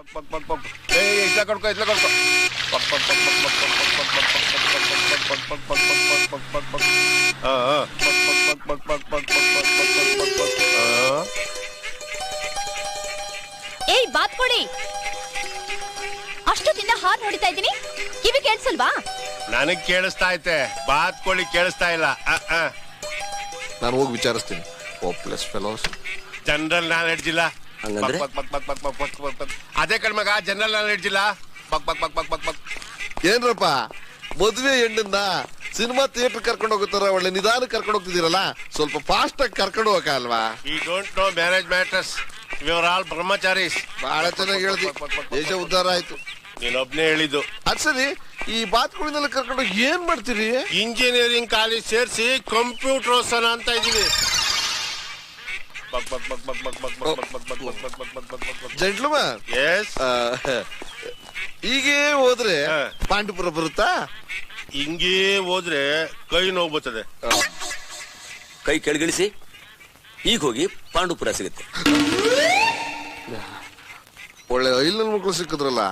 ಇಟ್ಲ ಕಡ್ಕೊ ಏಯ್ ಬಾತ್ ಕೊಡಿ. ಅಷ್ಟೊತ್ತಿಂದ ಹಾರ್ ನೋಡಿತಾ ಇದ್ದೀನಿ, ಕಿವಿ ಕೇಳಿಸಲ್ವಾ? ನನಗ್ ಕೇಳಿಸ್ತಾ ಐತೆ, ಬಾತ್ ಕೋಳಿ ಕೇಳಿಸ್ತಾ ಇಲ್ಲ. ನಾನು ಹೋಗಿ ವಿಚಾರಿಸ್ತೀನಿ. Hopeless fellows. ಜನರಲ್ ನಾಲೆಡ್ಜ್ ಇಲ್ಲ. ಅದೇ ಕಣ್ಮಗ, ಜನರಲ್ ನಾಲೆಡ್ಜ್ ಇಲ್ಲ. ಏನ್ರಪ್ಪ ಮದುವೆ ಹೆಣ್ಣನ್ನ ಸಿನಿಮಾ ಥಿಯೇಟರ್ ಕರ್ಕೊಂಡು ಹೋಗುತ್ತಾರ, ಒಳ್ಳೆ ನಿಧಾನ ಕರ್ಕೊಂಡು ಹೋಗ್ತಿದ್ದೀರಲ್ಲ, ಸ್ವಲ್ಪ ಫಾಸ್ಟ್ ಆಗಿ ಕರ್ಕೊಂಡು ಹೋಗಲ್ವಾ? We don't know marriage matters, we are all brahmacharis. ಬಹಳ ಚೆನ್ನಾಗಿ ಹೇಳ್ದಿ, ದೇಶ ಉದ್ಧಾರ ಆಯ್ತು. ನೀನೊಬ್ನೇ ಹೇಳಿದ್ದು. ಅದ್ ಸರಿ, ಈ ಬಾತ್ಕೋಳಿನೆಲ್ಲ ಕರ್ಕೊಂಡು ಏನ್ ಮಾಡ್ತೀರಿ? ಇಂಜಿನಿಯರಿಂಗ್ ಕಾಲೇಜ್ ಸೇರಿಸಿ ಕಂಪ್ಯೂಟರ್ ಓದ್ಸೋಣ ಅಂತ ಇದೀವಿ. Gentleman, yes. ಹೀಗೆ ಹೋದ್ರೆ ಪಾಂಡುಪುರ ಬರುತ್ತಾ? ಹಿಂಗೇ ಹೋದ್ರೆ ಕೈ ನೋವು ಬರ್ತದೆ. ಕೈ ಕೆಳಗಿಳಿಸಿ, ಈಗ ಹೋಗಿ ಪಾಂಡುಪುರ ಸಿಗುತ್ತೆ. ಒಳ್ಳೆ ಐಲ್ ನನ್ ಮಕ್ಕಳು ಸಿಕ್ಕಿದ್ರಲ್ಲ,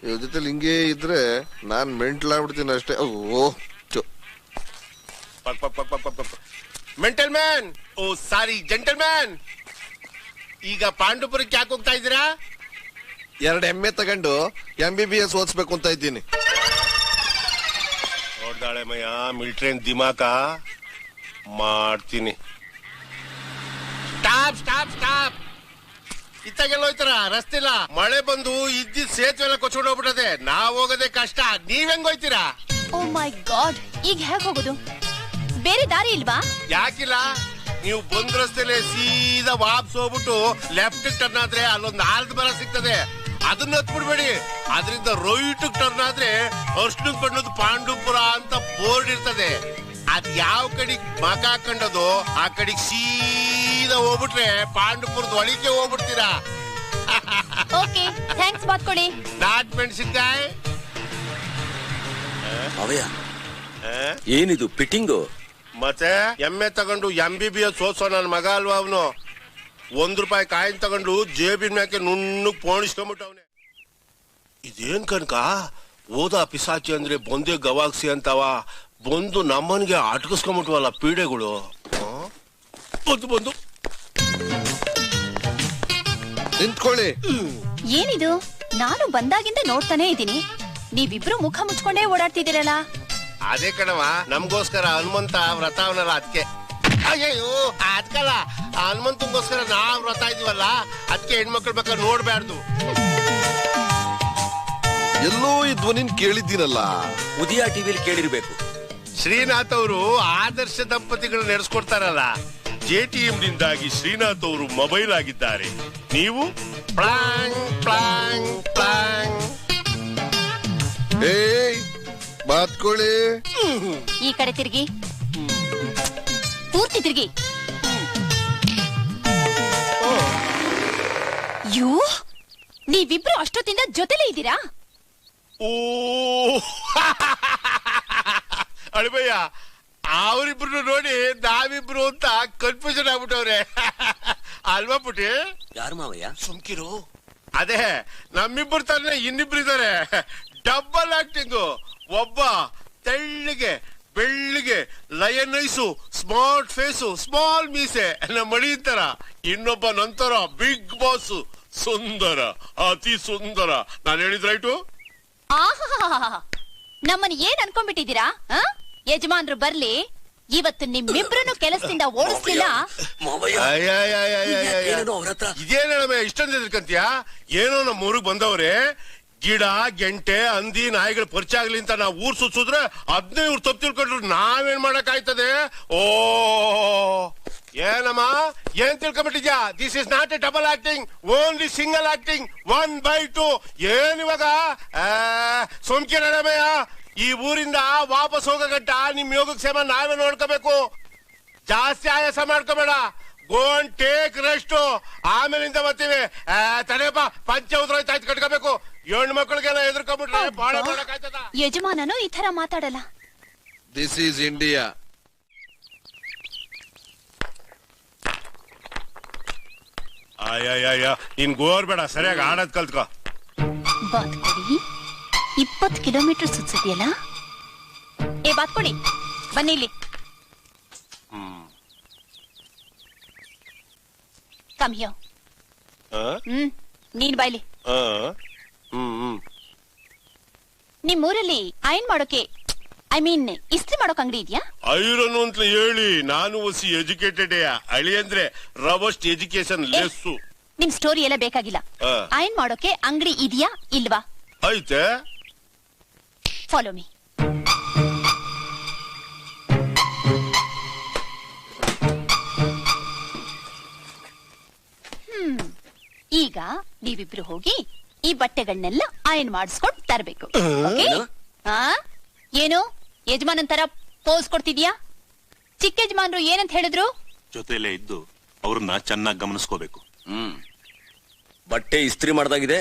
ಇವ್ರ ಜೊತೆಲಿ ಹಿಂಗೆ ಇದ್ರೆ ನಾನ್ ಮೆಂಟ್ಲಾಗ್ಬಿಡ್ತೀನಿ ಅಷ್ಟೇ. ಮೆಂಟಲ್ ಮ್ಯಾನ್, ಓ ಸಾರಿ ಜೆಂಟಲ್ ಮ್ಯಾನ್. ಈಗ ಪಾಂಡುಪುರಕ್ಕೆ ಯಾಕೆ ಹೋಗ್ತಾ ಇದ್ದೀರಾ? 2 ಎಮ್ಮೆ ತಗೊಂಡು MBBS ಓದಿಸ್ಬೇಕು ಅಂತ ಇದ್ದೀನಿ. ನೋಡ್ದಾಳೆ ಮಯ್ಯ, ಮಿಲಿಟರಿ ದಿಮಾಕ ಮಾಡ್ತೀನಿ. Stop stop stop. ಇತ್ತಾಗೆಲ್ಲ ಹೋಯ್ತಾರ, ರಸ್ತೆ ಇಲ್ಲ, ಮಳೆ ಬಂದು ಇದ್ದಿದ್ ಸೇತುವೆ ಎಲ್ಲ ಕೊಚ್ಕೊಂಡು ಹೋಗ್ಬಿಟ್ಟದೆ. ನಾವ್ ಹೋಗೋದೇ ಕಷ್ಟ, ನೀವ್ ಹೆಂಗ್ ಹೋಯ್ತೀರಾ? ಓ ಮೈ ಗಾಡ್, ಈಗ ಹೇಗ್ ಹೋಗೋದು? ಬೇರೆ ದಾರಿ ಇಲ್ವಾ? ಯಾಕಿಲ್ಲ, ನೀವು ಬಂದ್ ರಸ್ತೆಲೆ ಸೀದಾ ವಾಪಸ್ ಹೋಗ್ಬಿಟ್ಟು ಲೆಫ್ಟ್ ಟರ್ನ್ ಆದ್ರೆ ಅಲ್ಲೊಂದು ಆಲ್ದ ಮರ ಸಿಗ್ತದೆ, ಅದನ್ನ ಹತ್ಬಿಡ್ಬೇಡಿ. ಅದರಿಂದ ರೈಟ್ ಟರ್ನ್ ಆದ್ರೆ ಅರ್ಶನ ಬಣ್ಣದ ಪಾಂಡುಪುರ ಅಂತ ಬೋರ್ಡ್ ಇರ್ತದೆ. ಅದ್ ಯಾವ ಕಡೆಗ್ ಮಕ ಹಾಕೊಂಡದು ಆ ಕಡೆಗ್ ಸೀದಾ ಹೋಗ್ಬಿಟ್ರೆ ಪಾಂಡುಪುರದ ಒಳಿಕೆ ಹೋಗ್ಬಿಡ್ತೀರಾ. ಓಕೆ, ಥ್ಯಾಂಕ್ಸ್ ಬಾತ್ ಕೊಡಿ. ನಾಟ್ ಮೆಣಸಿನ್ಕಾಯಿ. ಅವಯ್ಯ, ಏನಿದು ಫಿಟ್ಟಿಂಗು? ಮತ್ತೆ ಎಮ್ಮೆ ತಗೊಂಡು MBBS ಓದ್ಸೋ ನನ್ನ ಮಗ ಅಲ್ವಾ ಅವನು. ₹1 ಕಾಯಿನ್ ತಗೊಂಡು ಜೇಬಿನ ಮ್ಯಾಕೆ ನುಣ್ಣಗ್ ಪೋಣಿಸ್ಕೊಂಡ್ಬಿಟ್ಟವನೆ. ಇದೇನ್ ಕಣ್ಕ, ಓದಾ ಪಿಸಾಚಿ ಅಂದ್ರೆ ಬಂದೆ ಗವಾಗ್ಸಿ ಅಂತವ, ಬಂದು ನಮ್ಮನ್ಗೆ ಅಟ್ಕಿಸ್ಕೊಂಡ್ಬಿಟ್ವಲ್ಲ ಪೀಡೆಗಳು. ಬಂದು ನಿಂತ್ಕೊಳ್ಳಿ. ಏನಿದು? ನಾನು ಬಂದಾಗಿಂದ ನೋಡ್ತಾನೆ ಇದ್ದೀನಿ, ನೀವಿಬ್ರು ಮುಖ ಮುಚ್ಕೊಂಡೇ ಓಡಾಡ್ತಿದ್ದೀರಲ್ಲ. ಅದೇ ಕಣವ, ನಮ್ಗೋಸ್ಕರ ಹನುಮಂತ ವ್ರತ ಅವನಲ್ಲ ಅದಕ್ಕೆ. ಅಯ್ಯೋ ಅದ್ಕಲ್ಲ, ಹನುಮಂತಂಗೋಸ್ಕರ ನಾವ್ ವ್ರತ ಇದೀವಲ್ಲ, ಅದಕ್ಕೆ ಹೆಣ್ಮಕ್ಳು ಬೇಕಾದ್ರೆ ನೋಡ್ಬಾರ್ದು. ಎಲ್ಲೋ ಈ ಧ್ವನಿನ್ ಕೇಳಿದ್ದೀನಲ್ಲ. ಉದಯ ಟಿವಿಲಿ ಕೇಳಿರ್ಬೇಕು. ಶ್ರೀನಾಥ್ ಅವರು ಆದರ್ಶ ದಂಪತಿಗಳು ನಡೆಸ್ಕೊಡ್ತಾರಲ್ಲ. JTM ನಿಂದಾಗಿ ಶ್ರೀನಾಥ್ ಅವರು ಮೊಬೈಲ್ ಆಗಿದ್ದಾರೆ. ನೀವು ಪ್ಲಾಂಗ್ ಪ್ಲಾಂಗ್ ಪ್ಲಾಂಗ್. ಏಯ್ ಬಾತ್ಕೋಳಿ, ಈ ಕಡೆ ತಿರ್ಗಿ, ಪೂರ್ತಿ ತಿರ್ಗಿ. ಯೂ, ನೀವಿಬ್ರು ಅಷ್ಟೊತ್ತಿಂದ ಜೊತೆಲೇ ಇದ್ದೀರಾ? ಓ ಅಳಿಬಯ್ಯ, ಅವರಿಬ್ರು ನೋಡಿ ನಾವಿಬ್ರು ಅಂತ ಕನ್ಫ್ಯೂಷನ್ ಆಗ್ಬಿಟ್ಟವ್ರೆ ಅಲ್ವಾ ಪುಟಿ? ಯಾರು ಮಾವಯ್ಯ? ಸುಮ್ಕಿರು. ಅದೇ ನಮ್ಮಿಬ್ರು ತಾನೆ ಇನ್ನಿಬ್ರು ಇದಾರೆ, ಡಬಲ್ ಆಕ್ಟಿಂಗು. ಒಬ್ಬ ತೆಳ್ಳಿಗೆ ಬೆಳ್ಳಿಗೆ lion eyes, smart face, small ಮೀಸೆ, ನಮ್ಮ ಮಣಿ ತರ. ಇನ್ನೊಬ್ಬ ನಂತರ ಬಿಗ್ ಬಾಸ್, ಸುಂದರ, ಅತಿ ಸುಂದರ. ನಾನು ಹೇಳಿದ್ ರೈಟು? ನಮ್ಮನ್ನ ಏನ್ ಅನ್ಕೊಂಡ್ಬಿಟ್ಟಿದ್ದೀರಾ? ಯಜಮಾನ್ರು ಬರ್ಲಿ, ಇವತ್ತು ನಿಮ್ಮಿಬ್ರನ್ನು ಕೆಲಸದಿಂದ ಓಡಿಸ್ಲಿಲ್ಲ. ಇದೇನಮ್ಮ ಇಷ್ಟೊಂದು ಎದ್ರಕಂತೀಯ? ಏನೋ ನಮ್ಮ ಊರಿಗೆ ಬಂದವ್ರೆ, ಗಿಡ ಗೆಂಟೆ ಹಂದಿ ನಾಯಿಗಳು ಪರಿಚಯ ಆಗ್ಲಿ ಅಂತ ನಾವು ಊರ್ ಸುತ್ತಿದ್ರೆ ಅದನ್ನೇ ಇವ್ರು ತಪ್ಪು ತಿಳ್ಕೊಂಡ್ರು. ನಾವೇನ್ ಮಾಡಕ್ ಆಯ್ತದೆ? ಓ ಏನಮ್ಮ, ಏನ್ ತಿಳ್ಕೊಂಡ್ಬಿಟ್ಟಿದ್ಯಾ? This is not a double acting, only single acting, 1/2. ಏನ್ ಇವಾಗ ಸೋಮ್ಕಿರಣಮಯ್ಯ, ಈ ಊರಿಂದ ವಾಪಸ್ ಹೋಗೋ ಗಂಟ ನಿಮ್ ಯೋಗಕ್ಷೇಮ ನಾವೇ ನೋಡ್ಕೋಬೇಕು. ಜಾಸ್ತಿ ಆಯಾಸ ಮಾಡ್ಕೋಬೇಡ. ಗೋ ಅಂಡ್ ಟೇಕ್ ರೆಸ್ಟ್, ಆಮೇಲಿಂದ ಬರ್ತೀವಿ. ತಡೆಯಪ್ಪ, ಪಂಚ ಉದ್ರೋಯ್ತಾಯ್ತು ಕಟ್ಕೋಬೇಕು. ಹೆಣ್ಣು ಮಕ್ಕಳಿಗೆಲ್ಲ ಎದುರ್ಕೊಂಡ್ಬಿಟ್ರೆ ಬಾಳ ಮಾಡಕ್ಕಾಯ್ತದ? ಯಜಮಾನನು ಈ ತರ ಮಾತಾಡಲ್ಲ. This is India. ಅಯ್ಯ ಇನ್ ಗೋರ್ ಬೇಡ, ಸರಿಯಾಗಿ ಆಡೋದ್ ಕಲ್ತ್ಕೋ. ಬಾತ್ಕೊಡಿ 20 ಕಿಲೋಮೀಟರ್ ಸುತ್ತಿದೆಯಲ್ಲ. ಏ ಬಾತ್ಕೊಡಿ ಬನ್ನಿ ಇಲ್ಲಿ. Come here. ನೀನ್ ಬಾಯ್ಲಿ. ನಿಮ್ಮೂರಲ್ಲಿ ಐರನ್ ಮಾಡೋಕೆ ಇಸ್ತ್ರಿ ಮಾಡೋಕ್ ಅಂಗಡಿ ಇದೆಯಾ? ಐರನ್ ಅಂತ ಹೇಳಿ ನಾನು ಒಸಿ ಎಜುಕೇಟೆಡ್ ಅಳಿ ಅಂದ್ರೆ ರವಸ್ಟ್ ಎಜುಕೇಶನ್ ಲೆಸ್ಸು. ನಿಮ್ ಸ್ಟೋರಿ ಎಲ್ಲ ಬೇಕಾಗಿಲ್ಲ. ಐರನ್ ಮಾಡೋಕೆ ಅಂಗಡಿ ಇದೆಯಾ ಇಲ್ವಾ? ಐತೆ. Follow me. ಈಗ ನೀವಿಬ್ರು ಹೋಗಿ ಈ ಬಟ್ಟೆಗಳನ್ನೆಲ್ಲ ಐರನ್ ಮಾಡಿಸ್ಕೊಂಡು ತರಬೇಕು. ಏನು ಯಜಮಾನನ್ ತರ ಪೋಸ್ ಕೊಡ್ತಿದ್ಯಾ? ಚಿಕ್ಕ ಯಜಮಾನ್ರು ಏನಂತ ಹೇಳಿದ್ರು? ಜೊತೆಲೇ ಇದ್ದು ಅವ್ರನ್ನ ಚೆನ್ನಾಗಿ ಗಮನಿಸ್ಕೋಬೇಕು. ಬಟ್ಟೆ ಇಸ್ತ್ರಿ ಮಾಡ್ದಾಗಿದೆ.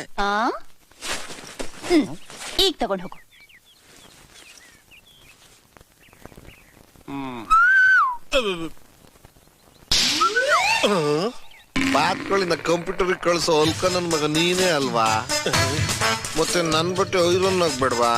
ಈಗ ತಗೊಂಡ್ ಹೋಗು. ಬಾತ್ಗಳಿಂದ ಕಂಪ್ಯೂಟರ್ ಕಳ್ಸೋ ಅಲ್ಕ ನನ್ ಮಗ ನೀನೇ ಅಲ್ವಾ? ಮತ್ತೆ ನನ್ ಬಟ್ಟೆ ಐರನ್ ಆಗ್ಬೇಡ್ವಾ?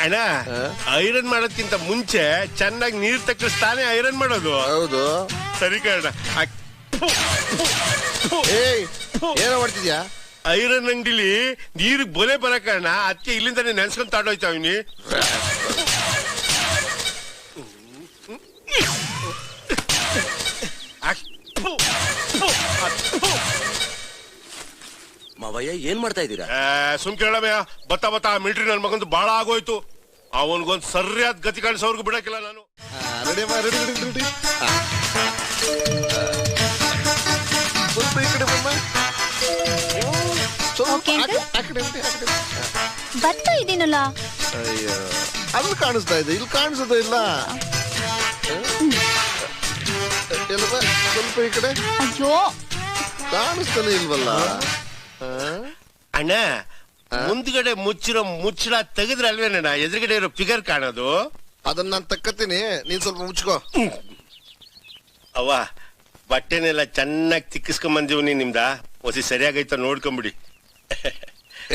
ಅಣ್ಣ, ಐರನ್ ಮಾಡೋದ್ಕಿಂತ ಮುಂಚೆ ಚೆನ್ನಾಗಿ ನೀರ್ ತಕ್ಕಿಸ್ತಾನೆ ಐರನ್ ಮಾಡೋದು. ಹೌದು. ಸರಿ ಕಣ. ಏನೋ ಮಾಡ್ತಿದ್ಯಾ? ಐರನ್ ಅಂಗಡಿಲಿ ನೀರಿಗೆ ಬೊಲೆ ಬರಕಣ್ಣ, ಅದಕ್ಕೆ ಇಲ್ಲಿಂದಾನೆ ನೆನ್ಸ್ಕೊಂಡ್ ತಾಡೋಯ್ತಾವಿನಿ. ಮಾವಯ್ಯ ಏನ್ ಮಾಡ್ತಾ ಇದ್ದೀರಾ? ಸುಮ್ ಕೇಳಮಯ್ಯ, ಬತ್ತಾ ಮಿಲಿಟರಿ ನನ್ ಮಗಂದು ಬಾಳ ಆಗೋಯ್ತು. ಅವನ್ಗೊಂದ್ ಸರಿಯಾದ ಗತಿ ಕಾಣಿಸೋರ್ಗು ಬಿಡಕ್ಕಿಲ್ಲ ನಾನು. ಸ್ವಲ್ಪ ಈ ಕಡೆ ಬಮ್ಮ. ಬರ್ತಾ ಇದೀನಲ್ಲ. ಅಯ್ಯೋ, ಅಲ್ಲಿ ಕಾಣಿಸ್ತಾ ಇದೆ, ಇಲ್ಲಿ ಕಾಣಿಸೋದೇ ಇಲ್ಲ. ಸ್ವಲ್ಪ ಈ ಕಡೆ. ಅಯ್ಯೋ, ಕಾಣಿಸ್ತಾನೆ ಇಲ್ವಲ್ಲ. ಅಣ್ಣ, ಮುಂದ್ಗಡೆ ಮುಚ್ಚಿರೋ ಮುಚ್ಚಳ ತೆಗೆದ್ರೆ ಅಲ್ವೇನ ಎದುರುಗಡೆ ಇರೋ ಫಿಗರ್ ಕಾಣೋದು? ಅದನ್ನ ನಾನು ತಕ್ಕತ್ತೀನಿ, ನೀನ್ ಸ್ವಲ್ಪ ಮುಚ್ಕೋ. ಅವ್ವ, ಬಟ್ಟೆನೆಲ್ಲ ಚೆನ್ನಾಗಿ ತಿಕ್ಕಿಸ್ಕೊಂಡ್ ಬಂದೀವಿ. ನಿಮ್ದ ಹೊಸಿ ಸರಿಯಾಗೈತ ನೋಡ್ಕೊಂಬಿಡಿ.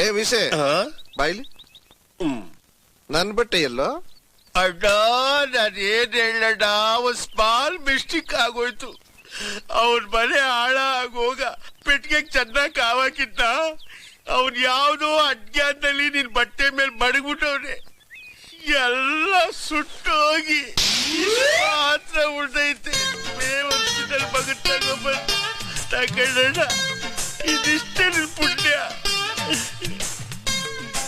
ಏ ವಿಷಯ ಬಾಯ್ಲಿ, ನನ್ ಬಟ್ಟೆ ಎಲ್ಲೋ? ಅಡ್ಡ, ನಾನು ಏನ್ ಹೇಳಣ್ಣ, ಒಂದ್ ಸ್ಮಾಲ್ ಮಿಸ್ಟೇಕ್ ಆಗೋಯ್ತು. ಅವನ್ ಮನೆ ಹಾಳ ಆಗೋಗ ಪೆಟ್ಟಿಗೆ ಚೆನ್ನಾಗ್ ಕಾವಾಕಿದ್ದ. ಅವನ್ ಯಾವ್ದೋ ಅಜ್ಞಾನದಲ್ಲಿ ನಿನ್ ಬಟ್ಟೆ ಮೇಲೆ ಮಡಗ್ಬಿಟ್ಟವ್ನೆ. ಎಲ್ಲ ಸುಟ್ಟೋಗಿ ಮಾತ್ರ ಉಳ್ದೈತೆ. ಮೇವರ್ಸಿದಲ್ಲಿ ಮಗನ್ ತಗೊಂಡ್ಬಂದು ತಗೊಂಡಣ್ಣ. ಇದಿಷ್ಟೇ ನಿನ್ ಪುಣ್ಯ.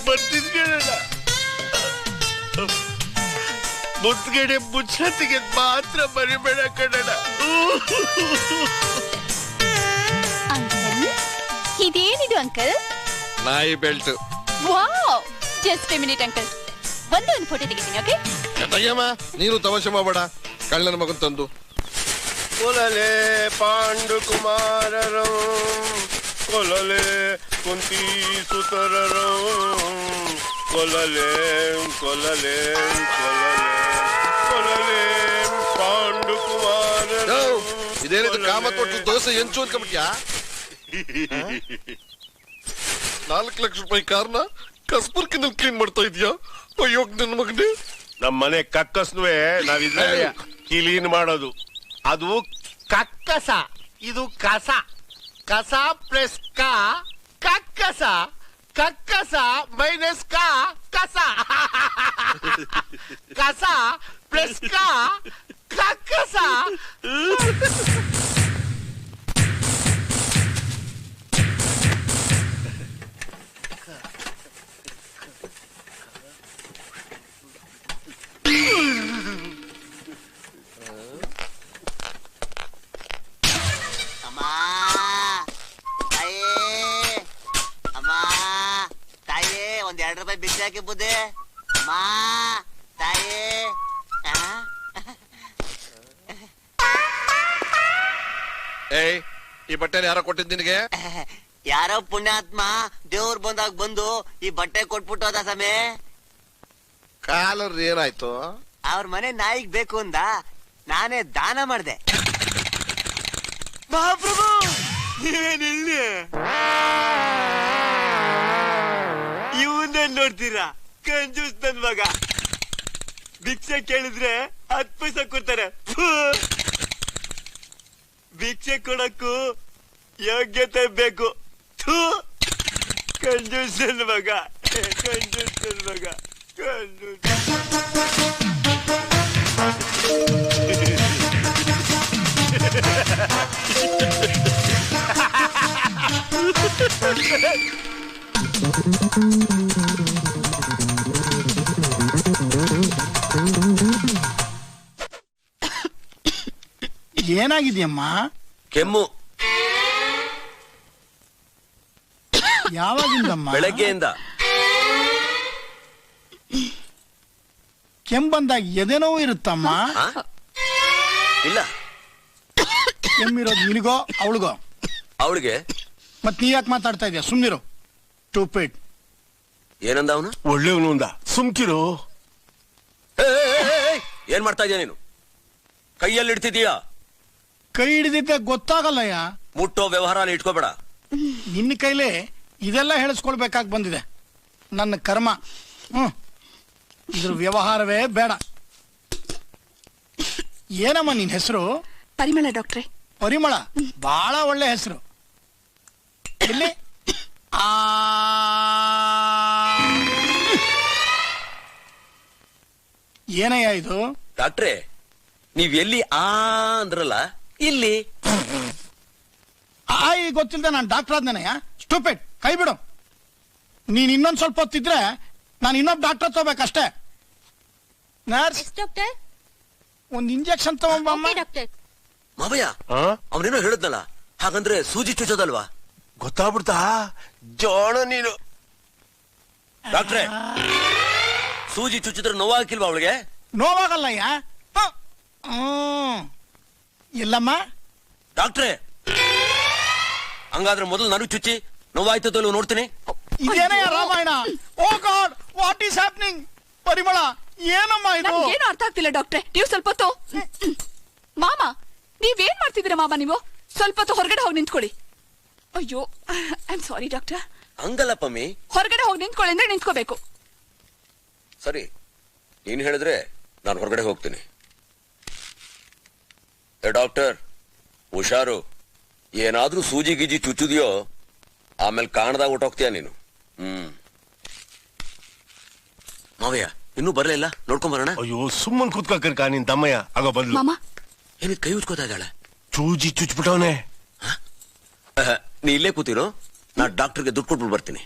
ಬರ್ತಿದ್ಗೇಳಣ್ಣ, ಮುದ್ಗಡೆ ಮುಚ್ಚತ್ತಿಗೆ ಮಾತ್ರ ಮರಿಬೇಡ ಕಣಣ್ಣ. ಅಂಕಲ್, ಇದೇನಿದು ಅಂಕಲ್? ನಾಯಿ belt. Wow, just A minute uncle, ಒಂದೊಂದು ಫೋಟೋ ತೆಗಿತೀನಿ. ಓಕೆ? ತೆಗಿಯಮ್ಮ, ನೀನು ತಮಾಷೆ ಮಾಡಬೇಡ. ಕಳ್ಳನ ಮಗನ್ ತಂದು ಕೊಲಲೆ ಪಾಂಡು ಕುಮಾರರು, ಕೊಲಲೆ ಕುಂತಿ ಸುತರರು, ಕೊಲಲೆ ಕೊಲಲೆ ಕೊಲಲೆ ಕೊಲಲೆ ಪಾಂಡು ಕುಮಾರರು. ಇದೇನಿದು ಕಾಮತ್ ಕೊಟ್ಟು ದೋಸೆ ಎಂಚು ಅನ್ಕೊಂಬಿಟ್ಯಾ? 4 ಲಕ್ಷ ರೂಪಾಯಿ ಕಾರ್ನ ಕಸ್ಬರ್ಕಿನಲ್ಲಿ ಕ್ಲೀನ್ ಮಾಡ್ತಾ ಇದೀಯಾ? ಅಯ್ಯೋ ನನ್ನ ಮಗನೇ. ನಮ್ಮ ಮನೆ ಕಕ್ಕಸ್ನುವೆ ನಾವಿದ್ರೆ ಕ್ಲೀನ್ ಮಾಡೋದು. ಅದು ಕಕ್ಕಸ, ಇದು ಕಸ. ಕಸ ಪ್ಲಸ್ ಕ ಕಕ್ಕಸ, ಕಕ್ಕಸ ಮೈನಸ್ ಕ ಕಸ. ಕಸ ಪ್ಲಸ್ ಕ ಕಕ್ಕಸ. ಒಂದ್ 2 ರೂಪಾಯಿ ಬಿಸಿ ಹಾಕಿ ಬುದ್ಧಿ. ಮಾ ತಾಯಿ, ಏಯ್, ಈ ಬಟ್ಟೆನ ಯಾರೋ ಕೊಟ್ಟಿದ್ ನಿನಗೆ? ಯಾರೋ ಪುಣ್ಯಾತ್ಮ ದೇವ್ರ ಬಂದಾಗ ಬಂದು ಈ ಬಟ್ಟೆ ಕೊಟ್ಬಿಟ್ಟು ಹೋದ ಸಮೇ. ಕಾಲರ್ ಏನಾಯ್ತು? ಅವ್ರ ಮನೆ ನಾಯಿಗ್ ಬೇಕು ಅಂದ, ನಾನೇ ದಾನ ಮಾಡ್ದೆ. ಮಹಾಪ್ರಭು ನೀವೇನಿಲ್ಲಿ ಇವನ್ನೇ ನೋಡ್ತೀರಾ? ಕಂಜೂಸ್ ನನ್ ಮಗ. ಭಿಕ್ಷೆ ಕೇಳಿದ್ರೆ 10 ಪೈಸೆ ಕೊಡ್ತಾರೆ. ಭಿಕ್ಷೆ ಕೊಡಕ್ಕೂ ಯೋಗ್ಯತೆ ಬೇಕು. ಕಂಜೂಸ್ ನನ್ ಮಗ, ಕಂಜೂಸ್ ನನ್ ಮಗ, ಕಂಜೂಸ್. ಏನಾಗಿದೆಯಮ್ಮ? ಕೆಮ್ಮು. ಯಾವಾಗಿಂದಮ್ಮ? ಬೆಳಗ್ಗೆಯಿಂದ. ಕೆಮ್ಮು ಬಂದಾಗ ಎದೆನೋವು ಇರುತ್ತಮ್ಮ? ಇಲ್ಲ. ಕೆಮ್ಮಿರೋದು ನಿನಗೋ ಅವಳಿಗೋ? ಅವಳಿಗೆ. ಮತ್ ನೀ ಯಾಕೆ ಮಾತಾಡ್ತಾ ಇದೀಯ? ಸುಮ್ನಿರು. ಸ್ಟೂಪಿಡ್. ಏನಂದ ಅವನು? ಒಳ್ಳೆಯವನು ಅಂದ. ಸುಮ್ಕಿರು. ಏನ್ ಮಾಡ್ತಾ ಇದೀಯ ನೀನು? ಕೈಯಲ್ಲಿ ಇಡ್ತಿದೀಯಾ? ಕೈ ಹಿಡಿದಿದ್ದೆ ಗೊತ್ತಾಗಲ್ಲಯ್ಯ. ಮುಟ್ಟೋ ವ್ಯವಹಾರ ಇಟ್ಕೋಬೇಡ. ನಿನ್ನ ಕೈಲೇ ಇದೆಲ್ಲ ಹೇಳಿಸ್ಕೊಳ್ಬೇಕಾಗಿ ಬಂದಿದೆ. ನನ್ನ ಕರ್ಮ. ಇದ್ರ ವ್ಯವಹಾರವೇ ಬೇಡ. ಏನಮ್ಮ ನಿನ್ ಹೆಸರು? ಪರಿಮಳ ಡಾಕ್ಟ್ರೆ. ಪರಿಮಳ ಬಹಳ ಒಳ್ಳೆ ಹೆಸರು. ಇಲ್ಲಿ ಏನಯ್ಯ ಇದು? ಡಾಕ್ಟ್ರೆ, ನೀವ್ ಎಲ್ಲಿ ಅಂದ್ರಲ್ಲ, ಇಲ್ಲಿ ಗೊತ್ತಿಲ್ಲದೆ ನಾನು ಡಾಕ್ಟರ್ ಆದ್ನೇನಯ್ಯ? ಸ್ಟೂಪಿಡ್. ಕೈ ಬಿಡು. ನೀನ್ ಇನ್ನೊಂದ್ ಸ್ವಲ್ಪ ಹೊತ್ತಿದ್ರೆ ನಾನು ಇನ್ನೊಬ್ಬ ಡಾಕ್ಟರ್ ತಗೋಬೇಕಷ್ಟೇ. ನರ್ಸ್, ಡಾಕ್ಟರ್ ಒಂದ್ ಇಂಜೆಕ್ಷನ್ ತಗೊಂಬಮ್ಮ. ಡಾಕ್ಟರ್. ಮಾವಯ್ಯ, ಅವನೇನೋ ಹೇಳಿದ್ನಲ್ಲ, ಹಾಗಂದ್ರೆ ಸೂಜಿ ಚುಚ್ಚೋದಲ್ವಾ? ಗೊತ್ತಾಗ್ಬಿಡ್ತಾ? ಜೋಣ ನೀನು. ಡಾಕ್ಟ್ರೆ, ಸೂಜಿ ಚುಚ್ಚಿದ್ರೆ ನೋವಾಗಿಲ್ವಾ ಅವಳಿಗೆ? ನೋವಾಗಲ್ಲಯ್ಯ. ಇಲ್ಲಮ್ಮ. ಡಾಕ್ಟ್ರೆ, ಹಂಗಾದ್ರೆ ಮೊದಲು ನನಗೆ ಚುಚ್ಚಿ ನೋವಾಯ್ತದೋ ನೋಡ್ತೀನಿ. ಇದೇನಯ್ಯ ರಾಮಾಯಣ? ಓ ಗಾಡ್, ವಾಟ್ ಈಸ್ ಹ್ಯಾಪನಿಂಗ್? ಪರಿಮಳ, ಏನಮ್ಮ ಇದು? ಏನು ಅರ್ಥ ಆಗ್ತಿಲ್ಲ ಡಾಕ್ಟ್ರೆ. ನೀವು ಸ್ವಲ್ಪ ಹೊತ್ತು ಮಾಮ, ನೀವೇನ್ ಮಾಡ್ತಿದ್ದೀರಾ ಮಾಮ? ನೀವು ಸ್ವಲ್ಪ ಹೊತ್ತು ಹೊರಗಡೆ ಹೋಗಿ ನಿಂತ್ಕೊಳ್ಳಿ. ಅಯ್ಯೋ, ಐ ಆಮ್ ಸಾರಿ ಡಾಕ್ಟರ್. ಹಂಗಲ್ಲ ಪಮ್ಮಿ, ಹೊರಗಡೆ ಹೋಗಿ ನಿಂತ್ಕೊಳ್ಳಿ ಅಂದ್ರೆ ನಿಂತ್ಕೋಬೇಕು. ಸರಿ, ನೀನ್ ಹೇಳಿದ್ರೆ ನಾನು ಹೊರಗಡೆ ಹೋಗ್ತೀನಿ. ಡಾಕ್ಟರ್, ಹುಷಾರು. ಏನಾದ್ರೂ ಸೂಜಿ ಗೀಜಿ ಚುಚ್ಚುದಿಯೋ, ಆಮೇಲೆ ಕಾಣದಾಗ ಹೊಟ್ಟೋಗ್ತೀಯ ನೀನು. ಮಾವಯ್ಯ ಇನ್ನೂ ಬರ್ಲಿಲ್ಲ, ನೋಡ್ಕೊಂಡ್ ಬರೋಣ. ಅಯ್ಯೋ, ಸುಮ್ಮನ್ ಕೂತ್ಕೋಕ ನಿನ್ ತಮ್ಮಯ್ಯ. ಆಗ ಬಂದ್ಲು. ಮಾಮ, ಏನಿದ್ ಕೈ ಉಚ್ಕೋತಾ ಇದ್ದಾಳೆ? ಚೂಜಿ ಚುಚ್ಬಿಟ್ಟವನೆ. ನೀ ಇಲ್ಲೇ ಕೂತಿರೋ, ನಾ ಡಾಕ್ಟರ್ಗೆ ದುಡ್ಡು ಕೊಟ್ಬಿಟ್ಟು ಬರ್ತೀನಿ.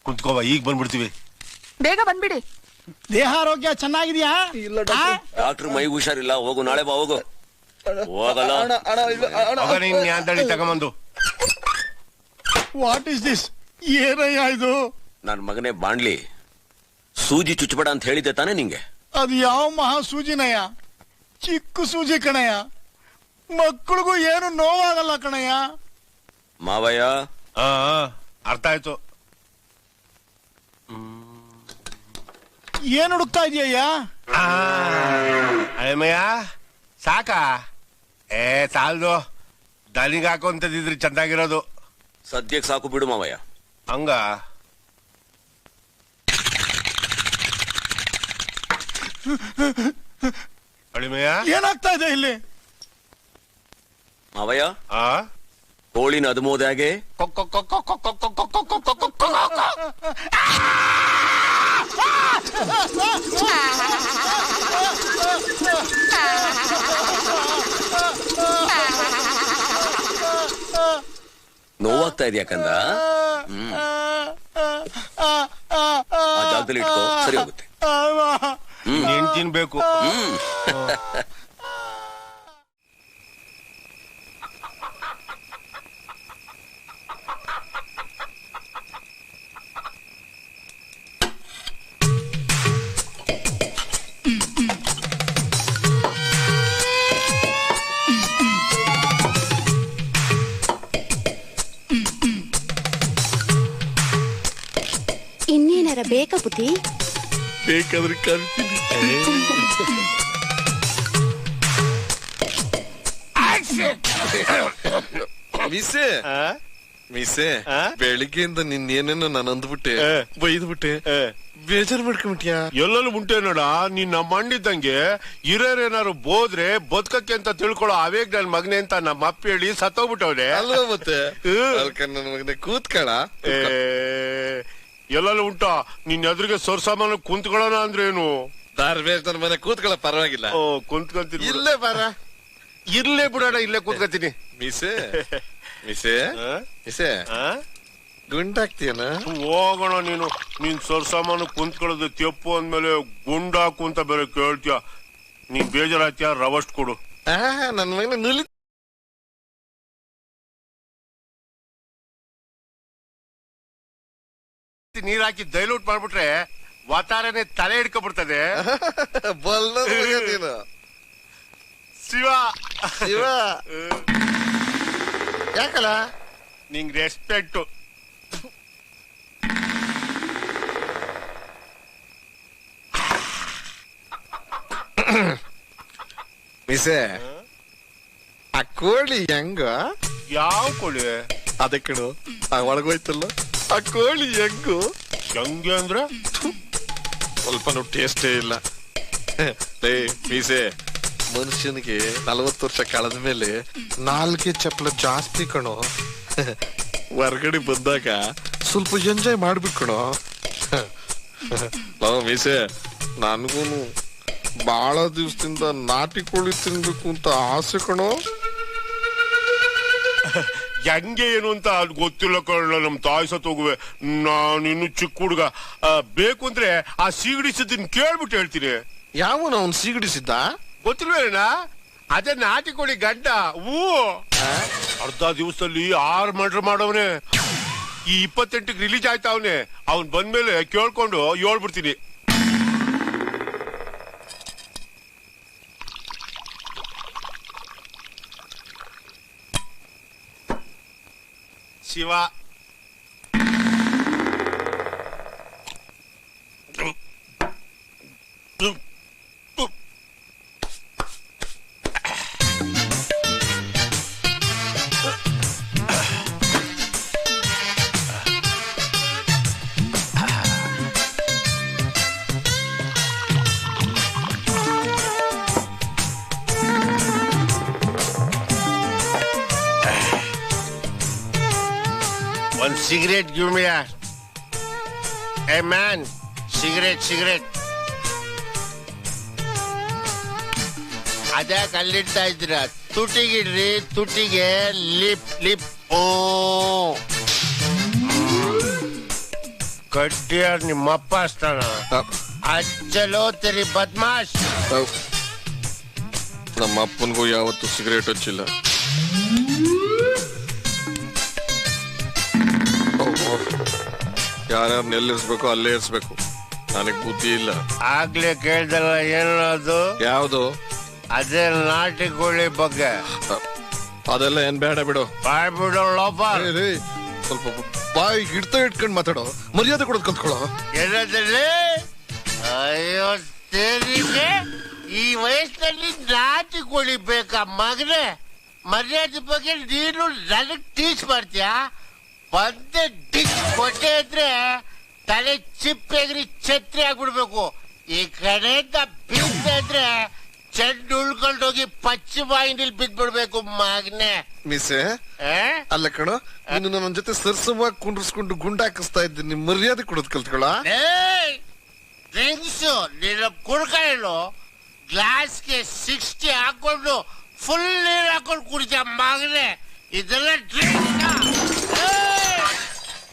ಕುಂತ್ಕೋವ, ಈಗ ಬಂದ್ಬಿಡ್ತೀವಿ. ಬೇಗ ಬಂದ್ಬಿಡಿ. ದೇಹ ಆರೋಗ್ಯ ಚೆನ್ನಾಗಿದ್ಯಾ? ಡಾಕ್ಟರ್ ಮೈ ಹುಷಾರಿಲ್ಲ, ಹೋಗು, ನಾಳೆ ಬಾ. ಹೋಗು. ಹೋಗಲ್ಲ. ನೀನ್ ತಗೊಂಬಂದು. What is this? ಏನಯ್ಯ ಇದು? ನನ್ ಮಗನೇ ಬಾಣ್ಲಿ, ಸೂಜಿ ಚುಚ್ಚಬೇಡ ಅಂತ ಹೇಳಿದ್ದೆ ತಾನೇ ನಿಂಗೆ? ಅದು ಯಾವ ಮಹಾ ಸೂಜಿನಯ್ಯ? ಚಿಕ್ಕ ಸೂಜಿ ಕಣಯ್ಯ. ಮಕ್ಕಳಿಗೂ ಏನು ನೋವಾಗಲ್ಲ ಕಣಯ್ಯ. ಮಾವಯ್ಯ, ಅರ್ಥ ಆಯ್ತು. ಏನ್ ಹುಡುಕ್ತಾ ಇದೀಯಯ್ಯ? ಅಯ್ಯಮ್ಮಯ್ಯ, ಸಾಕಾ? ಸಾಲ್ದು. ದನಿಗೆ ಹಾಕೊಂತದಿದ್ರಿ ಚಂದಾಗಿರೋದು. ಸದ್ಯಕ್ಕೆ ಸಾಕು ಬಿಡು ಮಾವಯ್ಯ. ಹಂಗ ಅಳಿಮಯ್ಯ, ಏನಾಗ್ತಾ ಇದೆ ಇಲ್ಲಿ? ಮಾವಯ್ಯ, ಕೋಳಿನ ಅದುಮೋದಾಗೆ ನೋವಾಗ್ತಾ ಇದೆಯಾ ಕಂದ? ಆ ಜಾಗದಲ್ಲಿ ಇಟ್ಕೋ, ಸರಿ ಹೋಗುತ್ತೆ. ನೀನ್ ತಿನ್ಬೇಕು. ಏನಾರ ಬೇಕಾ ಬುದ್ಧಿ? ಬೇಕಾದ್ರೆ ಕರ್ತೀನಿ. ಮಿಸೆ ಮಿಸೆ ಬೆಳಿಗ್ಗೆಯಿಂದ ನಿನ್ನೇನೇನೋ ನಾನು ಅಂದ್ಬಿಟ್ಟೆ, ಬೈದ್ಬಿಟ್ಟೆ, ಬೇಜಾರು ಮಾಡ್ಕೊಂಬಿಟ್ಯಾ? ಎಲ್ಲೆಲ್ಲೂ ಉಂಟೆ ನೋಡ. ನೀನ್ ನಮ್ಮ ಮಂಡಿದ್ದಂಗೆ ಹಿರಿಯರೇನಾರು ಬೋದ್ರೆ ಬದುಕಕ್ಕೆ ಅಂತ ತಿಳ್ಕೊಳ್ಳೋ ಅವೇಗ್ ನನ್ ಮಗನೆ ಅಂತ ನಮ್ಮ ಅಪ್ಪ ಹೇಳಿ ಸತ್ತೋಗ್ಬಿಟ್ಟವ್ರೆ ಅಲ್ವಾ ಮತ್ತೆ. ನನ್ನ ಮಗನೆ ಕೂತ್ಕಳ. ಎಲ್ಲೆಲ್ಲೂ ಉಂಟಾ? ನಿನ್ ಎದುರಿಗೆ ಸೊರ್ಸಾಮಾನು ಕುಂತ್ಕೊಳ್ಳೋಣ ಅಂದ್ರೆ ಏನು? ದಾರ್ಬೇಸ್ ನನ್ನ ಮನೆ ಕೂತ್ಕೊಳ್ಳ ಪರವಾಗಿಲ್ಲ. ಕುಂತ್ಕೊಂತೀನಿ. ಇಲ್ಲೇ ಬಾರ. ಇರ್ಲೇ ಬಿಡೋಣ, ಇಲ್ಲೇ ಕೂತ್ಕೊತೀನಿ. ಮಿಸೆ ಮಿಸೆ ಮಿಸೆ ಗುಂಡಾಕ್ತೀಯನ? ಹೋಗೋಣ. ನೀನ್ ಸೊರ್ಸಾಮಾನು ಕುಂತ್ಕೊಳ್ಳೋದು ತೆಪ್ಪು ಅಂದ್ಮೇಲೆ ಗುಂಡಾಕು ಅಂತ ಬೇರೆ ಕೇಳ್ತೀಯ. ನೀನ್ ಬೇಜಾರಾಯ್ತೀಯ? ರವಸ್ಟ್ ಕೊಡು. ನನ್ ಮಗನ ನುಲಿ ನೀರ್ ಹಾಕಿ ಡೈಲ್ಯೂಟ್ ಮಾಡ್ಬಿಟ್ರೆ ವಾತಾರನೆ ತಲೆ ಹಿಡ್ಕೊಬಿಡ್ತದೆ. ಬಲ್ಲ ನೀನು. ಶಿವ ಶಿವ ಯಾಕಲ್ಲ ನಿಂಗ್ ರೆಸ್ಪೆಕ್ಟ್. ಮಿಸೆ ಆ ಕೋಳಿ ಹೆಂಗ? ಯಾವ ಕೋಳಿ? ಅದೇ ಕಣು ಒಳಗೋಯ್ತಲ್ಲ ಆ ಕೋಳಿ ಹೆಂಗು? ಹೆಂಗೆ ಅಂದ್ರೆ ಸ್ವಲ್ಪನೂ ಟೇಸ್ಟೇ ಇಲ್ಲ. ಮೀಸೆ ಮನುಷ್ಯನಿಗೆ 40 ವರ್ಷ ಕಳೆದ ಮೇಲೆ ನಾಲ್ಗೆ ಚಪ್ಪಲ ಜಾಸ್ತಿ ಕಣೋ. ಹೊರ್ಗಡೆ ಬಂದಾಗ ಸ್ವಲ್ಪ ಎಂಜಾಯ್ ಮಾಡ್ಬೇಕು ಕಣೋ. ಮೀಸೆ ನನ್ಗೂನು ಬಹಳ ದಿವಸದಿಂದ ನಾಟಿ ಕೋಳಿ ತಿನ್ಬೇಕು ಅಂತ ಆಸೆ ಕಣೋ. ಹೆಂಗೆ ಏನು ಅಂತ ಅದು ಗೊತ್ತಿಲ್ಲ ಕಣ. ನಮ್ ತಾಯಿ ಸತ್ತೋಗುವೆ. ನಾನಿನ್ನು ಚಿಕ್ಕ ಹುಡುಗ. ಬೇಕು ಅಂದ್ರೆ ಆ ಸೀಗಡಿ ಸಿದ್ದಿನ ಕೇಳ್ಬಿಟ್ಟು ಹೇಳ್ತೀನಿ. ಯಾವನ ಅವ್ನು ಸೀಗಡಿಸಿದ್ದ? ಗೊತ್ತಿಲ್ವೇನ? ಅದೇ ನಾಟಿ ಕೋಳಿ ಗಡ್ಡ. ಅರ್ಧ ದಿವಸದಲ್ಲಿ 6 ಮರ್ಡರ್ ಮಾಡವನೆ. ಈ 28ಕ್ಕೆ ರಿಲೀಸ್ ಆಯ್ತಾ ಅವನೇ. ಅವ್ನ್ ಬಂದ್ಮೇಲೆ ಕೇಳ್ಕೊಂಡು ಹೇಳ್ಬಿಡ್ತೀನಿ. Shiva One cigarette, give me that. Hey man, cigarette. ಅದೇ ಕಲ್ಲಿಡ್ತಾ ಇದ್ರ. ತುಟಿಗಿಡ್ರಿ, ತುಟಿಗೆ ಲಿಪ್. ಓ ಕಟ್ಟಿಯಾರ್ ನಿಮ್ಮಪ್ಪ ಅಷ್ಟಾನ. ಅಜ್ಜಲೋ ತೆರಿ ಬದ್ಮಾಶ್. ನಮ್ಮ ಅಪ್ಪನ್ಗೂ ಯಾವತ್ತು ಸಿಗರೇಟ್ ಹಚ್ಚಿಲ್ಲ. ಯಾರ್ಯಾರು ಎಲ್ಲಿರ್ಸ್ಬೇಕು ಅಲ್ಲೇ ಇರ್ಸ್ಬೇಕು. ನನಗ್ ಬುದ್ಧಿ ಇಲ್ಲ. ಆಗ್ಲೇ ಕೇಳ್ದಲ್ಲ ಏನದು? ಯಾವ್ದು? ಅದೇ ನಾಟಿ ಕೋಳಿ ಬಗ್ಗೆ. ಅದೆಲ್ಲ ಏನ್ ಬೇಡ ಬಿಡು. ಬಾಯ್ ಬಿಡು ಲೋಪ. ಸ್ವಲ್ಪ ಬಾಯಿ ಗಿಡ್ತಾ ಇಟ್ಕೊಂಡ್ ಮಾತಾಡೋ. ಮರ್ಯಾದೆ ಕೊಡೋದ್ ಕಲ್ತ್ಕೊಳ್ಳೋ. ಎಲ್ಲದಲ್ಲಿ ಅಯ್ಯೋ ಸೇರಿಗೆ ಈ ವಯಸ್ಸಲ್ಲಿ ನಾಟಿ ಕೋಳಿ ಬೇಕಾ ಮಗನೇ? ಮರ್ಯಾದೆ ಬಗ್ಗೆ ನೀನು ನನಗ್ ಟೀಚ್ ಮಾಡ್ತೀಯಾ? ಬಂದೆ ಡಿಚ್ ಕೊಟ್ಟೆ ಇದ್ರೆ ತಲೆ ಚಿಪ್ಪೆಗ್ರಿ ಛತ್ರಿ ಆಗ್ಬಿಡ್ಬೇಕು. ಈ ಕಡೆಯಿಂದ ಬೀಳ್ತಾ ಇದ್ರೆ ಚೆಂಡು ಉಳ್ಕೊಂಡೋಗಿ ಪಶ್ಚಿಮ ವಾಹಿನಿಲ್ ಬಿದ್ಬಿಡ್ಬೇಕು ಮಗನೆ. ಮಿಸೆ ಅಲ್ಲ ಕಣೋ, ನೀನು ನನ್ನ ಜೊತೆ ಸರ್ಸವಾಗಿ ಕುಂಡ್ರಿಸ್ಕೊಂಡು ಗುಂಡಾಕಿಸ್ತಾ ಇದ್ದೀನಿ. ಮರ್ಯಾದೆ ಕೊಡೋದ್ ಕಲ್ತ್ಕೊಳ್ಳ. ಡ್ರಿಂಕ್ಸ್ ನೀನು ಕುಡ್ಕೊಳ್ಳು. ಗ್ಲಾಸ್ಗೆ 60 ಹಾಕೊಂಡು ಫುಲ್ ನೀರ್ ಹಾಕೊಂಡು ಕುಡಿತ ಮಗನೆ. ಇದೆಲ್ಲ ಡ್ರಿಂಕ್ಸ್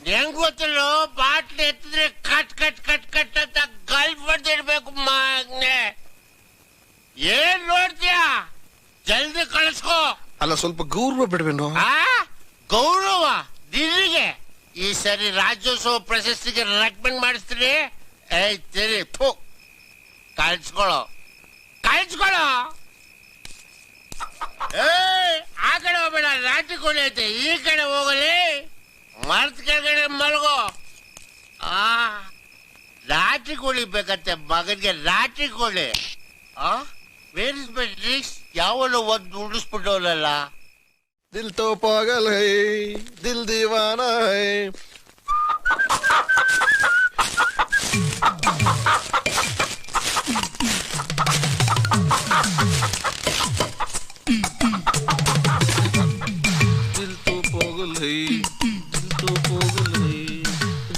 ಹೆಂಗ್ ಗೊತ್ತಿಲ್ಲ. ಬಾಟ್ಲಿ ಎತ್ತಿದ್ರೆ ಕಟ್ ಅಂತ ಗಲ್ಫ್ ಹೊಡೆದಿಡ್ಬೇಕು ಮಗನೆ. ಏನ್ ನೋಡ್ತೀಯ? ಜಲ್ದಿ ಕಳಿಸ್ಕೋ. ಅಲ್ಲ ಸ್ವಲ್ಪ ಗೌರವ ಬಿಡ್ವೇನೋ? ಗೌರವ ನಿನಗೆ? ಈ ಸರಿ ರಾಜ್ಯೋತ್ಸವ ಪ್ರಶಸ್ತಿಗೆ ರೆಕಮೆಂಡ್ ಮಾಡಿಸ್ತೀನಿ. ತೆರಿ ಕಳ್ಸ್ಕೊಳೋ. ಆ ಕಡೆ ಹೋಗ್ಬೇಡ, ನಾಟಿ ಕೋಳಿ ಐತೆ. ಈ ಕಡೆ ಹೋಗಲಿ. ಮರ್ತ್ ಕೆಳಗಡೆ ಮಲ್ಗೋ. ಕೋಳಿ ಬೇಕಂತೆ ಮಗನ್ಗೆ ನಾಟಿ ಕೋಳಿ. Where is my drinks? ಯಾವನು ಒಂದು ಉಳಿಸ್ಬಿಟ್ಟವನಲ್ಲ. ದಿಲ್ ತೋ ಪಾಗಲ್ ಹೈ ದಿಲ್ ದೀವಾನಾ ಹೈ. ದಿಲ್ ತೋ ಪಾಗಲ್ ಹೈ ದಿಲ್ ತೋ ಪಾಗಲ್ ಹೈ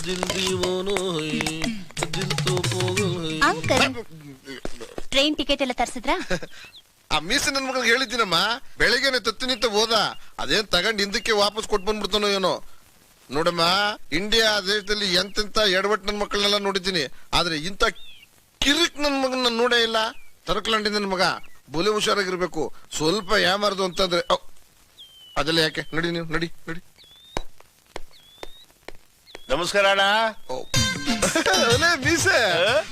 ದಿಲ್ ದೀವಾನಾ ಹೈ ದಿಲ್ ತೋ ಪಾಗಲ್ ಹೈ. ಅಂಕಲ್, ಟ್ರೈನ್ ಟಿಕೆಟ್ ಎಲ್ಲ ತರ್ಸಿದ್ರಾ? ಆ ಮೀಸೆ ನನ್ ಮಗಳಿಗೆ ಹೇಳಿದ್ದೀನಮ್ಮ, ಬೆಳಿಗ್ಗೆನೆ ತತ್ತಿ ನಿಂತ ಹೋದ. ಅದೇನ್ ತಗೊಂಡ್ ಹಿಂದಕ್ಕೆ ವಾಪಸ್ ಕೊಟ್ಟು ಬಂದ್ಬಿಡ್ತಾನೋ ಏನೋ. ನೋಡಮ್ಮ, ಇಂಡಿಯಾ ದೇಶದಲ್ಲಿ ಎಂತೆಂತ ಎಡವಟ್ ನನ್ ಮಕ್ಕಳನ್ನೆಲ್ಲ ನೋಡಿದ್ದೀನಿ, ಆದ್ರೆ ಇಂತ ಕಿರಿಕ್ ನನ್ ಮಗನ ನೋಡೇ ಇಲ್ಲ. ತರಕಲಾಂಡಿ ನನ್ ಮಗ ಬುಲೆ ಹುಷಾರಾಗಿರ್ಬೇಕು. ಸ್ವಲ್ಪ ಯಾಮಾರ್ದು ಅಂತಂದ್ರೆ ಅದೆಲ್ಲ ಯಾಕೆ. ನಡಿ ನೀವು, ನಡಿ ನಡಿ. ನಮಸ್ಕಾರ ಅಣ್ಣ. ಅಲೇ ಮೀಸೆ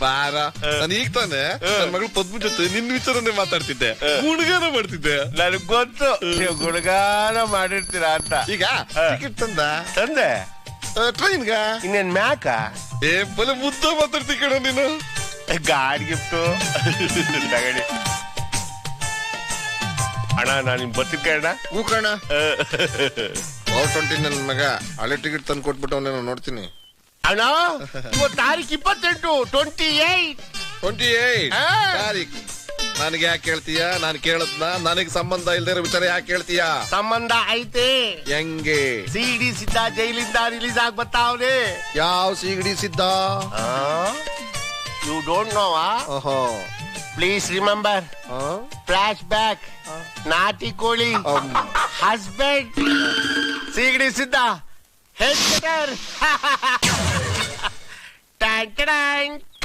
ಬಾರ. ನಾನು ಈಗ ತಾನೆ ನನ್ ಮಗಳು ಪದ್ಮ ಜೊತೆ ನಿನ್ ವಿಚಾರನೆ ಮಾತಾಡ್ತಿದ್ದೆ, ಗುಣಗಾನ ಮಾಡ್ತಿದ್ದೆ. ನನಗ್ ಗೊತ್ತು ನೀವು ಗುಣಗಾನ ಮಾಡಿರ್ತೀರಾ ಅಂತ. ಈಗ ಟಿಕೆಟ್ ತಂದೆ ಟ್ರೈನ್ಗ ಇನ್ನೇನ್ ಮ್ಯಾಕ ಬಲೆ ಮುದ್ದ ಮಾತಾಡ್ತಿ ಕಣ ನೀನು. ಗಾಡಿ ಗಿಫ್ಟು ತಗಡಿ ಅಣ್ಣ. ನಾನು ನಿಮ್ ಬರ್ತಿದ್ದೆ ಅಣ್ಣ. ಹೂ ಕಣ. 420 ನನ್ ಮಗ ಹಳೆ ಟಿಕೆಟ್ ತಂದು ಕೊಟ್ಬಿಟ್ಟವನೇನೋ ನೋಡ್ತೀನಿ. ಅಣ್ಣ ಇವತ್ತು ತಾರೀಖ್ 28 28 ತಾರೀಖ್. ನನಗೆ ಯಾಕೆ ಕೇಳ್ತೀಯ? ನಾನು ಕೇಳದ್ನ? ನನಗ್ ಸಂಬಂಧ ಇಲ್ದೇ ಇರೋ ವಿಚಾರ ಯಾಕೆ ಕೇಳ್ತೀಯ? ಸಂಬಂಧ ಐತೆ. ಹೆಂಗೆ? ಸಿಡಿ ಸಿದ್ಧ ಜೈಲಿಂದ ರಿಲೀಸ್ ಆಗಿ ಬರ್ತಾವ್ನೆ. ಯಾವ ಸಿಗಡಿ ಸಿದ್ಧ? You don't know? ಓಹೋ. Please remember. Flashback. ನಾಟಿ ಕೋಳಿ. ಹಸ್ಬೆಂಡ್. ಸಿಗಡಿ ಸಿದ್ಧ. Head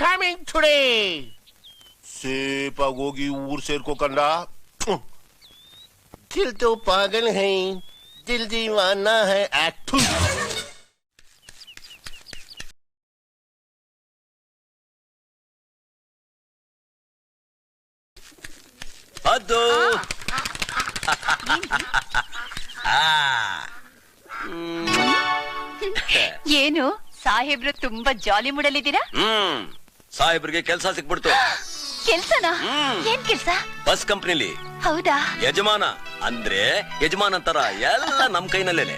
coming today. ಸೇಫ್ ಆಗಿ ಹೋಗಿ ಊರ್ ಸೇರ್ಕೋಕಂಡ. ದಿಲ್ ತೋ ಪಾಗಲ್ ಹೈ ದಿಲ್ ದೀವಾನಾ ಹೈ. ಆಕ್ಟ್ ಅದು ಏನು ಸಾಹೇಬ್ರು ತುಂಬಾ ಜಾಲಿ ಮೂಡಲಿದ್ದೀರಾ? ಸಾಹೇಬ್ರಿಗೆ ಕೆಲ್ಸ ಸಿಕ್ಬಿಡ್ತು. ಕೆಲ್ಸನಾ? ಏನ್ ಕೆಲ್ಸ? ಬಸ್ ಕಂಪ್ನಿಲಿ. ಹೌದಾ? ಯಜಮಾನ ಅಂದ್ರೆ ಯಜಮಾನ ತರ ಎಲ್ಲ ನಮ್ ಕೈನಲ್ಲೇನೆ.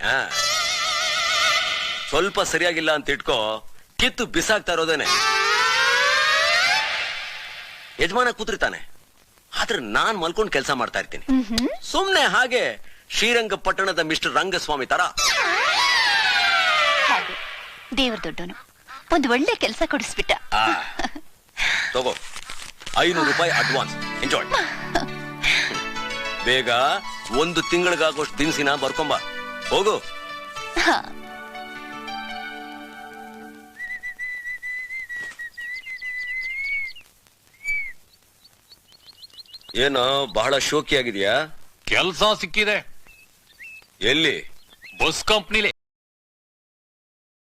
ಸ್ವಲ್ಪ ಸರಿಯಾಗಿಲ್ಲ ಅಂತ ಇಟ್ಕೋ, ಕಿತ್ತು ಬಿಸಾಕ್ತಾ ಇರೋದೇನೆ. ಯಜಮಾನ ಕೂತಿರ್ತಾನೆ, ಆದ್ರೆ ನಾನ್ ಮಲ್ಕೊಂಡ್ ಕೆಲಸ ಮಾಡ್ತಾ ಇರ್ತೀನಿ. ಸುಮ್ನೆ ಹಾಗೆ ಶ್ರೀರಂಗಪಟ್ಟಣದ ಮಿಸ್ಟರ್ ರಂಗಸ್ವಾಮಿ ತರ. ಹಾಗೆ ದೇವ್ರ ದೊಡ್ಡವನು ಒಂದು ಒಳ್ಳೆ ಕೆಲಸ ಕೊಡಿಸ್ಬಿಟ್ಟ. ತಗೋ 500 ರೂಪಾಯಿ ಅಡ್ವಾನ್ಸ್. ಎಂಜಾಯ್. ಬೇಗ 1 ತಿಂಗಳಿಗಾಗೋಷ್ಟು ದಿನಸಿನ ಬರ್ಕೊಂಬ. ಹೋಗು. ಏನೋ ಬಹಳ ಶೋಕಿಯಾಗಿದೆಯಾ? ಕೆಲ್ಸ ಸಿಕ್ಕಿದೆ. ಎಲ್ಲಿ? ಬಸ್ ಕಂಪ್ನಿಲಿ.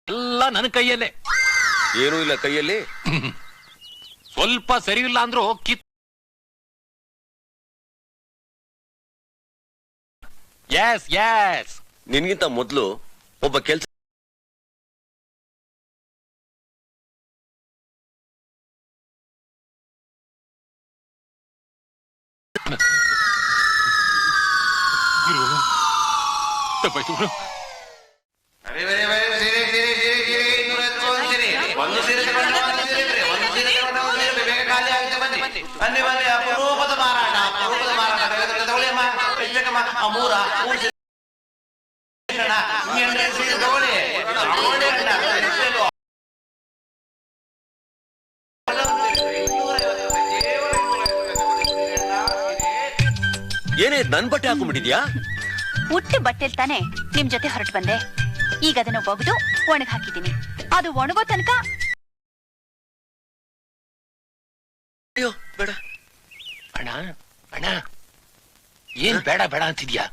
ಎಲ್ಲ ನನ್ನ ಕೈಯಲ್ಲೇ. ಏನೂ ಇಲ್ಲ ಕೈಯಲ್ಲಿ. ಸ್ವಲ್ಪ ಸರಿ ಇಲ್ಲ ಅಂದ್ರೂ ಎಸ್ ನಿನ್ಗಿಂತ ಮೊದ್ಲು ಒಬ್ಬ ಕೆಲ್ಸ ಅಪರೂಪದ ಮಾರಾಟ ಏನೇ ನನ್ ಬಟ್ಟೆ ಹಾಕೊಂಡ್ಬಿಟ್ಟಿದ್ಯಾ? ಹುಟ್ಟು ಬಟ್ಟೆಲ್ ತಾನೆ ನಿಮ್ ಜೊತೆ ಹೊರಟು ಬಂದೆ. ಈಗ ಅದನ್ನ ಒಗೆದು ಒಣಗ್ ಹಾಕಿದ್ದೀನಿ. ಅದು ಒಣಗೋ ತನಕ. ಅಯ್ಯೋ ಬೇಡ ಅಣ್ಣ ಅಣ್ಣ, ಏನ್ ಬೇಡ ಬೇಡ ಅಂತಿದ್ಯಾ?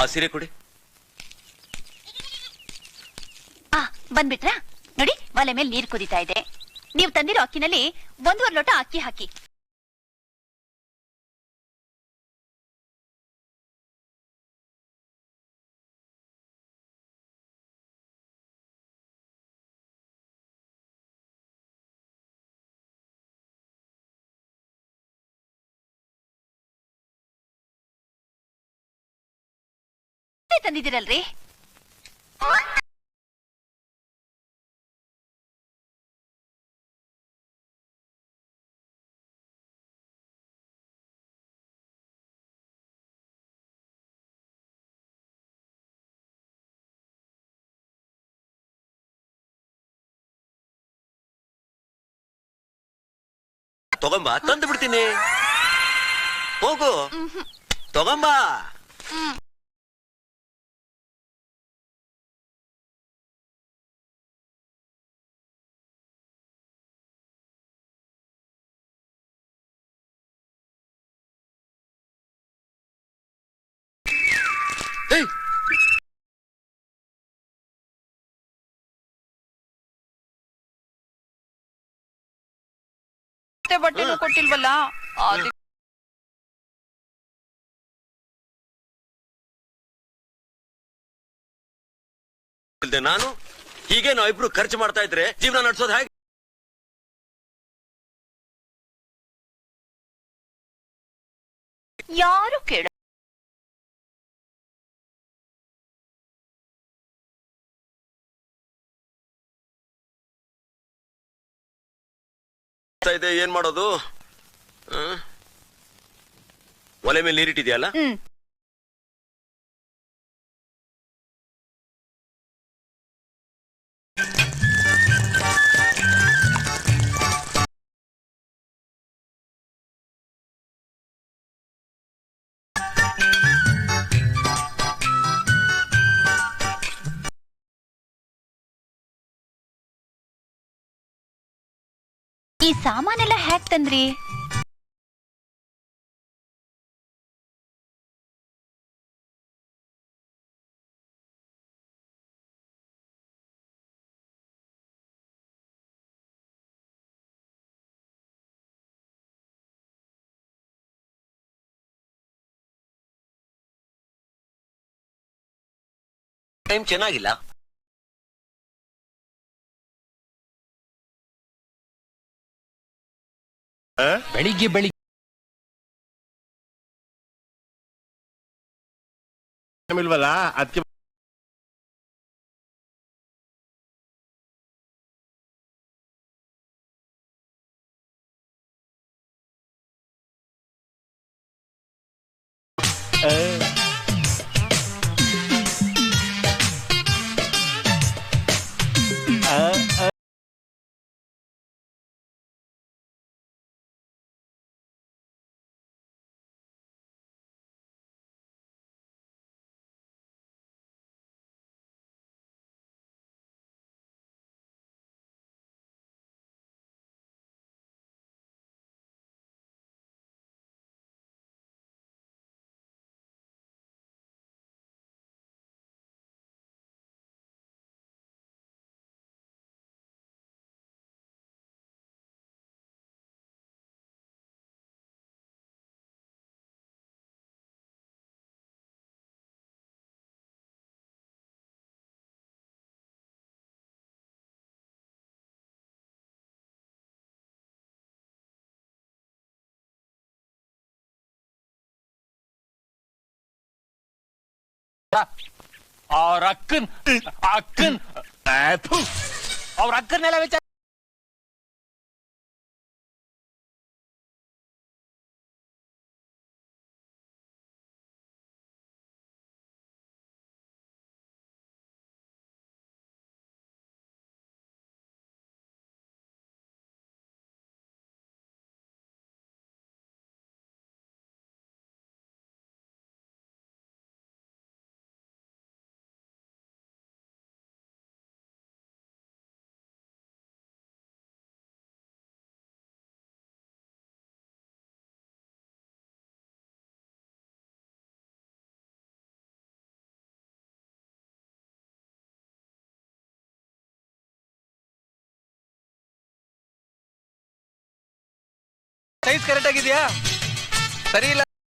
ಆ ಸೀರೆ ಕೊಡಿ. ಬಂದ್ಬಿಟ್ರಾ? ನೋಡಿ, ಒಲೆ ಮೇಲೆ ನೀರ್ ಕುದಿತಾ ಇದೆ. ನೀವು ತಂದಿರೋ ಅಕ್ಕಿನಲ್ಲಿ 1.25 ಲೋಟ ಅಕ್ಕಿ ಹಾಕಿ. ನೀವೇ ತಂದಿದ್ದೀರಲ್ರಿ. ತಗೊಂಬ, ತಂದು ಬಿಡ್ತೀನಿ. ಹೋಗು, ತಗೊಂಬ. ಬಟ್ಟೆನೂ ಕೊಟ್ಟಿಲ್ವಲ್ಲ. ನಾನು ಹೀಗೆ ನಾವಿಬ್ರು ಖರ್ಚು ಮಾಡ್ತಾ ಇದ್ರೆ ಜೀವನ ನಡೆಸೋದು ಹೇಗೆ? ಯಾರು ಕೇಳ ಇದೆ, ಏನ್ ಮಾಡೋದು? ಒಲೆ ಮೇಲೆ ನೀರಿಟ್ಟಿದ್ಯಲ್ಲ, ಈ ಸಾಮಾನೆಲ್ಲ ಹ್ಯಾಕ್ ತಂದ್ರಿ? ಟೈಮ್ ಚೆನ್ನಾಗಿಲ್ಲ. ಬೆಳಿಗ್ಗೆ ಇಲ್ವಲ್ಲ ಅದಕ್ಕೆ ಅವ್ರ ಅಕ್ಕನ್ನೆಲ್ಲ ವಿಚಾರ ಸೈಜ್ ಕರೆಕ್ಟ್ ಆಗಿದ್ಯಾ? ಸರಿ ಇಲ್ಲ